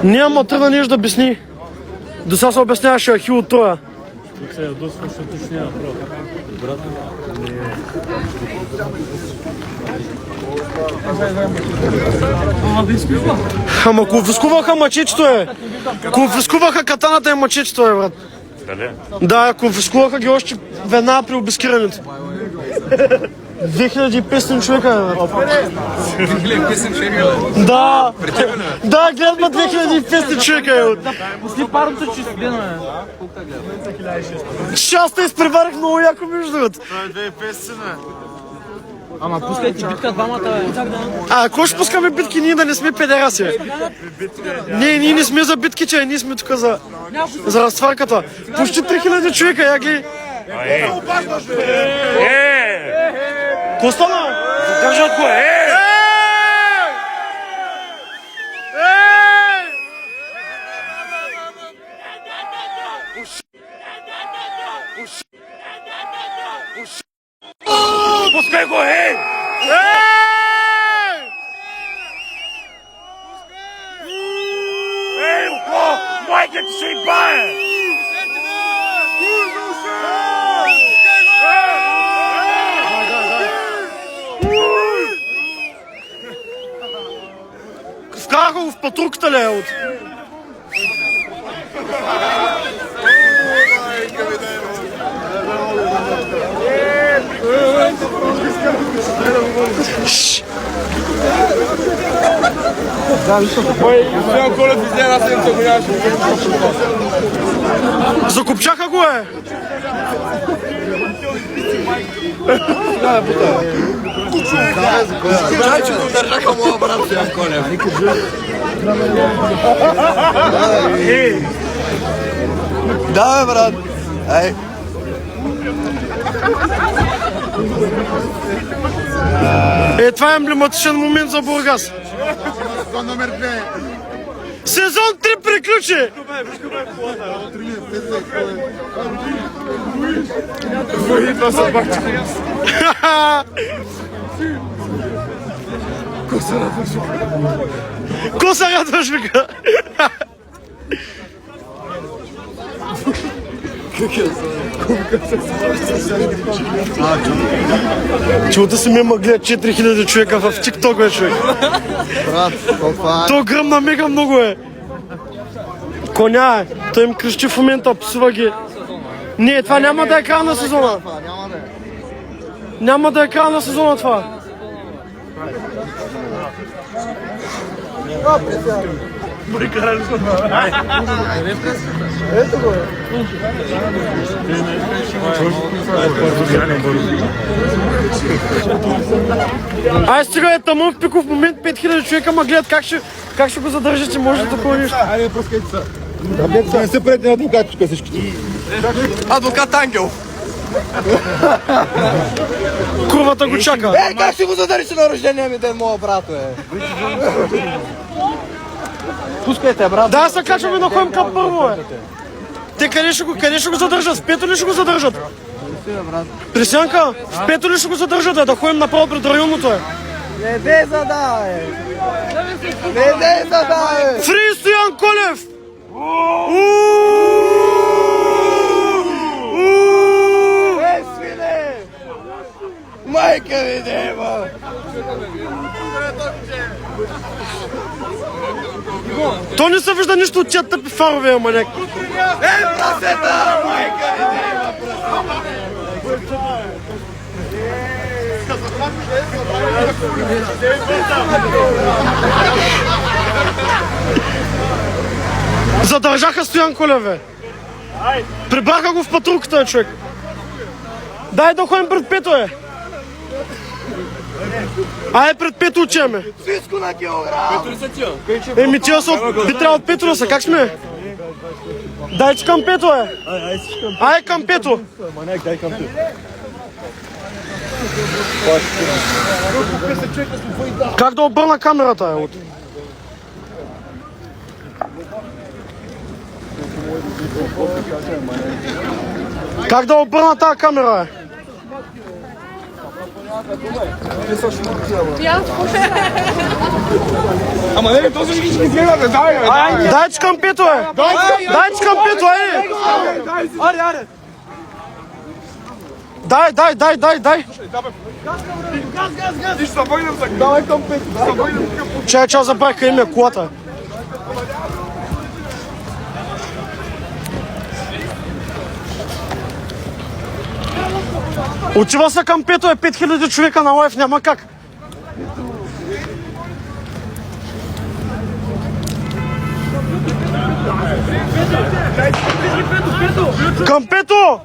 Не, ама тръгна нещо да обясни. До сега се обясняваше Ахил от Троя. Тук се доста ще уточнява, брат. Ама конфискуваха мачечето, Конфискуваха катаната и мачечето, брат. Дали? Да, конфискуваха ги още веднага при обескирането. 2500 човека, брат. 2500 човека? Да. Да, гледат ма 2500 човека, брат. Пусни парното, че студено е. Шаста изпреварих много яко между другото. Това е 2500, бе. Ама пускайте битка двамата, бе. А, ако ще пускаме битки, ние да не сме педераси, бе. Ние не сме за битки, че ние сме тук за разтварката. Почти 3000 човека, я ги... Ко стана? Кажи от кое? Пускай го, майка ти ще бае! Вкараха го в патруката, ле, от... Закопчаха го, Чайче го държаха моя брат Стоян Колев. Да, бе, брат. Ай. Това е емблематичен момент за Бургас. Номер 2. Сезон 3 приключи! Коса радваш, вика! Чувате си ме гледат 4000 човека в TikTok, бе, човек. Брат, това е. То гръмна мега много, Коня е. Той им крещи в момента, псува ги. Не, това няма да е края на сезона. Няма да е края на сезона това. Ай, стига е тъмън в пиков момент, 5000 човека ма гледат как ще го задържите, може да такова нещо. Айде, пръскайте се. Не се пред на адвокат, тук всичките. Адвокат Ангел. Курвата го чака. Как ще го задържите на рождения ми ден, моя брат, бе? Пускайте, брат. Да, се качваме да ходим към първо, Те къде ще го задържат? В пето ли ще го задържат? Присянка, в пето ли ще го задържат, да ходим направо пред районното, Не дей задай! Не дей задай! Фри Стоян Колев! Ей, свине! Майка ми дева! То не се вижда нищо от тия тъпи фарове, маняк. Ей, прасета! Майка ми дева! Задържаха Стоян Колев, Прибраха го в патрулката, човек. Дай да ходим пред пето, Ай, пред пето учеме. Всичко на килограм! Еми, тия са, би трябвало от пето да са, как сме? Дайте към пето, Ай, към пето. Маняк, дай към пето. Как да обърна камерата, от? Как да обърна тази камера, Ама не, този ще ги изгледа, бе, дай, бе. Дай ти кампито, е! Дай ти кампито, е! Аре, аре. Дай! Ти ще се войнем за... Давай към пет, ще се войнем към... Чай, забравих къде ми е колата. Отива се към пето, е 5000 човека на лайф, няма как. Към пето!